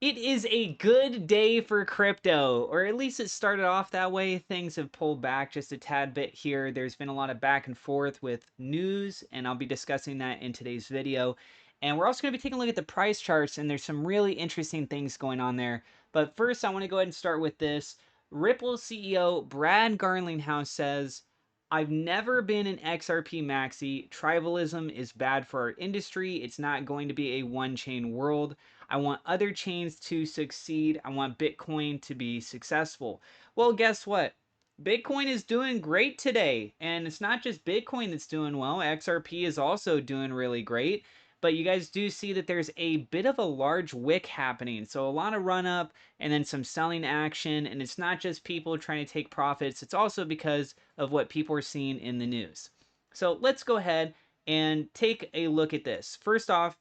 It is a good day for crypto, or at least it started off that way. Things have pulled back just a tad bit here. There's been a lot of back and forth with news, and I'll be discussing that in today's video. And we're also going to be taking a look at the price charts, and there's some really interesting things going on there. But first, I want to go ahead and start with this. Ripple CEO Brad Garlinghouse says, I've never been an XRP maxi. Tribalism is bad for our industry. It's not going to be a one-chain world. I want other chains to succeed. I want Bitcoin to be successful. Well, guess what? Bitcoin is doing great today. And it's not just Bitcoin that's doing well. XRP is also doing really great. But you guys do see that there's a bit of a large wick happening. So a lot of run up and then some selling action. And it's not just people trying to take profits. It's also because of what people are seeing in the news. So let's go ahead and take a look at this. First off,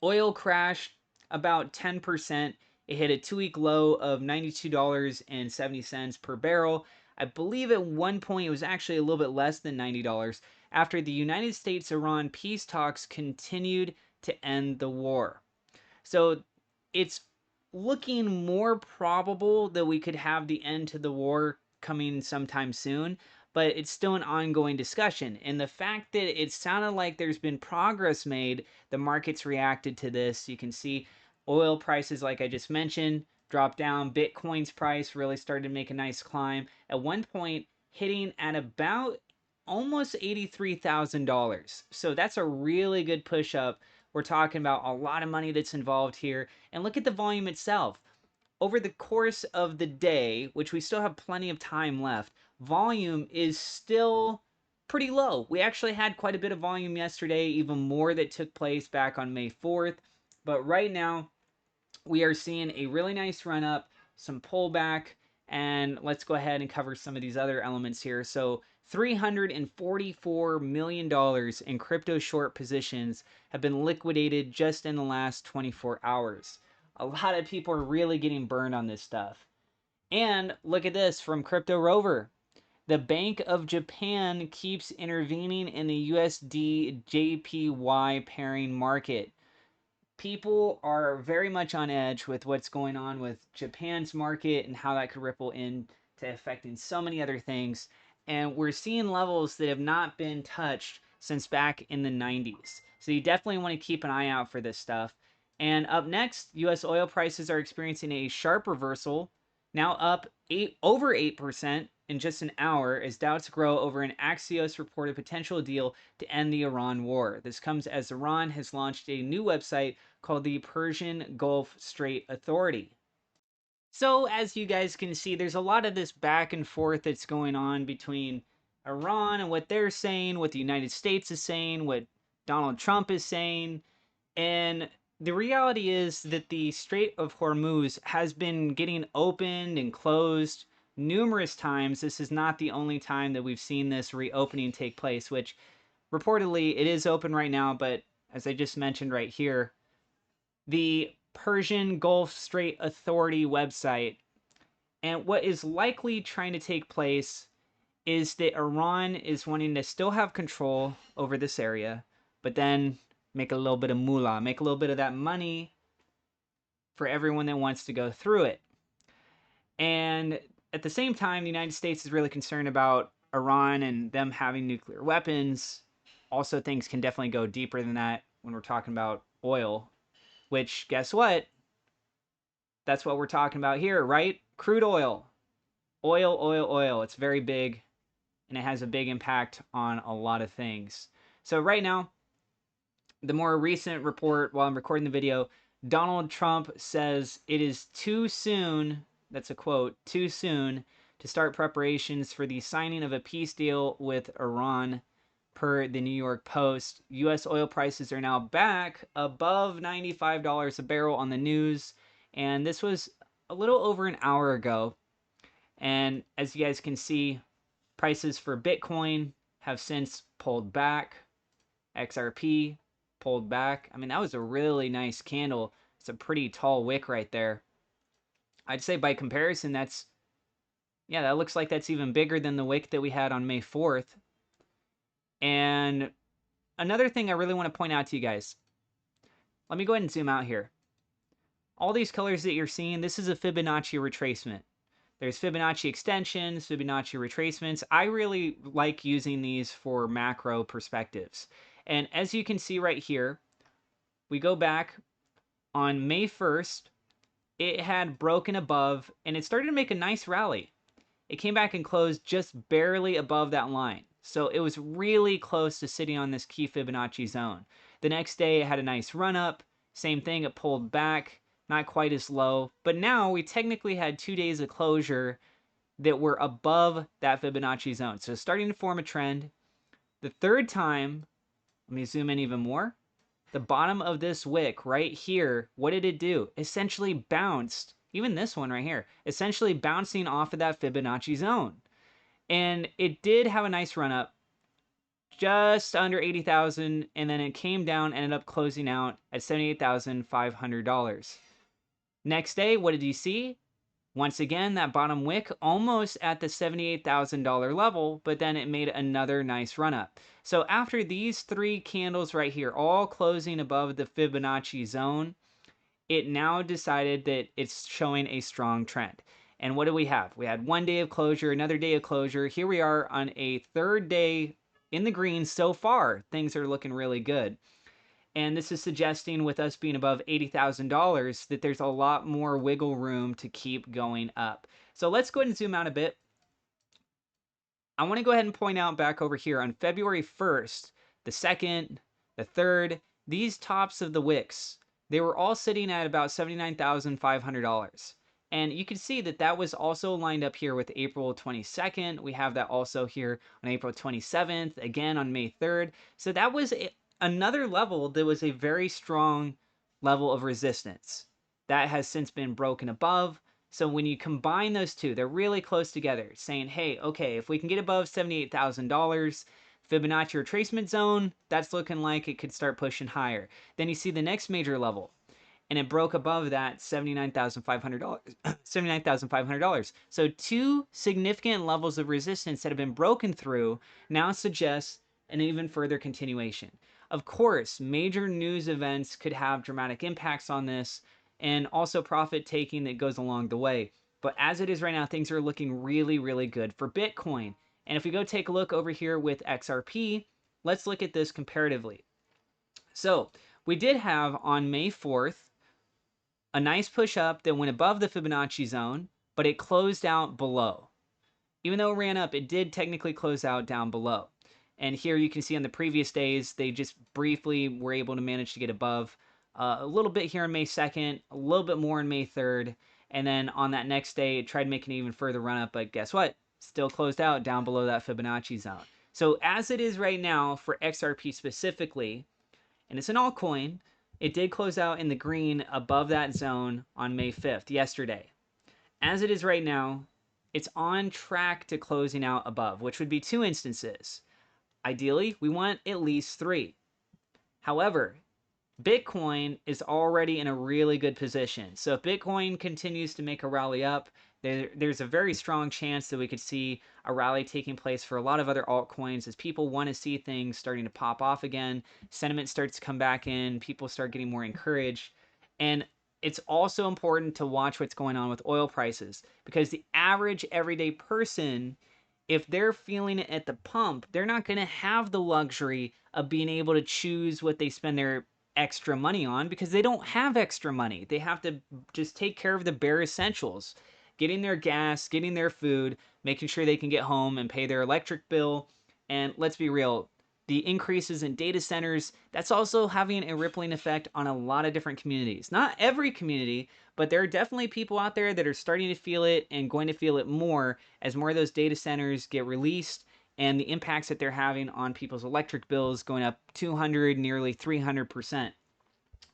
oil crashed about 10%. It hit a 2-week low of $92.70 per barrel. I believe at one point it was actually a little bit less than $90 after the United States-Iran peace talks continued to end the war. So it's looking more probable that we could have the end to the war coming sometime soon, but it's still an ongoing discussion. And the fact that it sounded like there's been progress made, the markets reacted to this. You can see oil prices, like I just mentioned, dropped down. Bitcoin's price really started to make a nice climb. At one point, hitting at about almost $83,000. So that's a really good push up. We're talking about a lot of money that's involved here. And look at the volume itself. Over the course of the day, which we still have plenty of time left, volume is still pretty low. We actually had quite a bit of volume yesterday, even more that took place back on May 4th. But right now, we are seeing a really nice run up, some pullback, and let's go ahead and cover some of these other elements here. So $344 million in crypto short positions have been liquidated just in the last 24 hours. A lot of people are really getting burned on this stuff. And look at this from Crypto Rover. The Bank of Japan keeps intervening in the USD JPY pairing market. People are very much on edge with what's going on with Japan's market and how that could ripple into affecting so many other things. And we're seeing levels that have not been touched since back in the 90s. So you definitely want to keep an eye out for this stuff. And up next, US oil prices are experiencing a sharp reversal, now up over 8% in just an hour as doubts grow over an Axios reported potential deal to end the Iran war. This comes as Iran has launched a new website called the Persian Gulf Strait Authority. So as you guys can see, there's a lot of this back and forth that's going on between Iran and what they're saying, what the United States is saying, what Donald Trump is saying. And the reality is that the Strait of Hormuz has been getting opened and closed numerous times. This is not the only time that we've seen this reopening take place, which reportedly it is open right now, but as I just mentioned right here, the Persian Gulf Strait Authority website. And what is likely trying to take place is that Iran is wanting to still have control over this area, but then make a little bit of moolah, make a little bit of that money for everyone that wants to go through it. And at the same time, the United States is really concerned about Iran and them having nuclear weapons. Also, things can definitely go deeper than that when we're talking about oil, which, guess what? That's what we're talking about here, right? Crude oil. Oil, oil, oil. It's very big, and it has a big impact on a lot of things. So right now, the more recent report, while I'm recording the video, Donald Trump says it is too soon, that's a quote, too soon to start preparations for the signing of a peace deal with Iran, per the New York Post. U.S. oil prices are now back above $95 a barrel on the news, and this was a little over an hour ago. And as you guys can see, prices for Bitcoin have since pulled back. XRP pulled back. I mean, that was a really nice candle. It's a pretty tall wick right there. I'd say by comparison, that looks like that's even bigger than the wick that we had on May 4th. And another thing I really want to point out to you guys. Let me go ahead and zoom out here. All these colors that you're seeing, this is a Fibonacci retracement. There's Fibonacci extensions, Fibonacci retracements. I really like using these for macro perspectives. And as you can see right here, we go back on May 1st, it had broken above and it started to make a nice rally. It came back and closed just barely above that line. So it was really close to sitting on this key Fibonacci zone. The next day it had a nice run up. Same thing, it pulled back, not quite as low. But now we technically had 2 days of closure that were above that Fibonacci zone. So starting to form a trend. The third time, let me zoom in even more. The bottom of this wick right here, what did it do? Essentially bounced, even this one right here, essentially bouncing off of that Fibonacci zone. And it did have a nice run up, just under 80,000, and then it came down, ended up closing out at $78,500. Next day, what did you see? Once again, that bottom wick almost at the $78,000 level, but then it made another nice run up. So after these 3 candles right here, all closing above the Fibonacci zone, it now decided that it's showing a strong trend. And what do we have? We had 1 day of closure, another day of closure. Here we are on a 3rd day in the green so far. Things are looking really good. And this is suggesting, with us being above $80,000, that there's a lot more wiggle room to keep going up. So let's go ahead and zoom out a bit. I want to go ahead and point out back over here on February 1st, the 2nd, the 3rd, these tops of the wicks, they were all sitting at about $79,500. And you can see that that was also lined up here with April 22nd. We have that also here on April 27th, again on May 3rd. So that was another level that was a very strong level of resistance. That has since been broken above. So when you combine those two, they're really close together, saying, hey, okay, if we can get above $78,000, Fibonacci retracement zone, that's looking like it could start pushing higher. Then you see the next major level, and it broke above that $79,500. $79,500. So 2 significant levels of resistance that have been broken through now suggest an even further continuation. Of course, major news events could have dramatic impacts on this, and also profit taking that goes along the way. But as it is right now, things are looking really, really good for Bitcoin. And if we go take a look over here with XRP, let's look at this comparatively. So we did have on May 4th, a nice push up that went above the Fibonacci zone, but it closed out below. Even though it ran up, it did technically close out down below. And here you can see on the previous days, they just briefly were able to manage to get above a little bit here on May 2nd, a little bit more on May 3rd. And then on that next day, it tried making an even further run up, but guess what? Still closed out down below that Fibonacci zone. So as it is right now for XRP specifically, and it's an altcoin, it did close out in the green above that zone on May 5th, yesterday. As it is right now, it's on track to closing out above, which would be 2 instances. Ideally, we want at least 3. However, Bitcoin is already in a really good position. So if Bitcoin continues to make a rally up, there's a very strong chance that we could see a rally taking place for a lot of other altcoins as people want to see things starting to pop off again. Sentiment starts to come back in. People start getting more encouraged. And it's also important to watch what's going on with oil prices, because the average everyday person, if they're feeling it at the pump, they're not going to have the luxury of being able to choose what they spend their extra money on, because they don't have extra money. They have to just take care of the bare essentials, getting their gas, getting their food, making sure they can get home and pay their electric bill. And let's be real, the increases in data centers, that's also having a rippling effect on a lot of different communities. Not every community, but there are definitely people out there that are starting to feel it and going to feel it more as more of those data centers get released, and the impacts that they're having on people's electric bills going up 200, nearly 300%.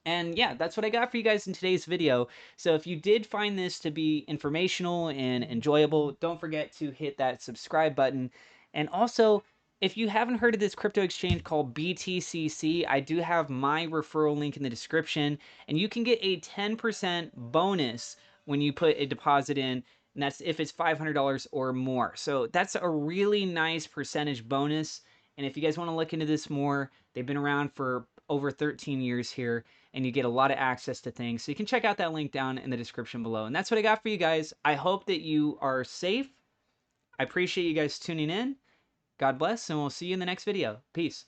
And yeah, that's what I got for you guys in today's video. So if you did find this to be informational and enjoyable, don't forget to hit that subscribe button. And also, if you haven't heard of this crypto exchange called BTCC, I do have my referral link in the description, and you can get a 10% bonus when you put a deposit in, and that's if it's $500 or more. So that's a really nice percentage bonus. And if you guys want to look into this more, they've been around for over 13 years here. and you get a lot of access to things. So you can check out that link down in the description below. And that's what I got for you guys. I hope that you are safe. I appreciate you guys tuning in. God bless, and we'll see you in the next video. Peace.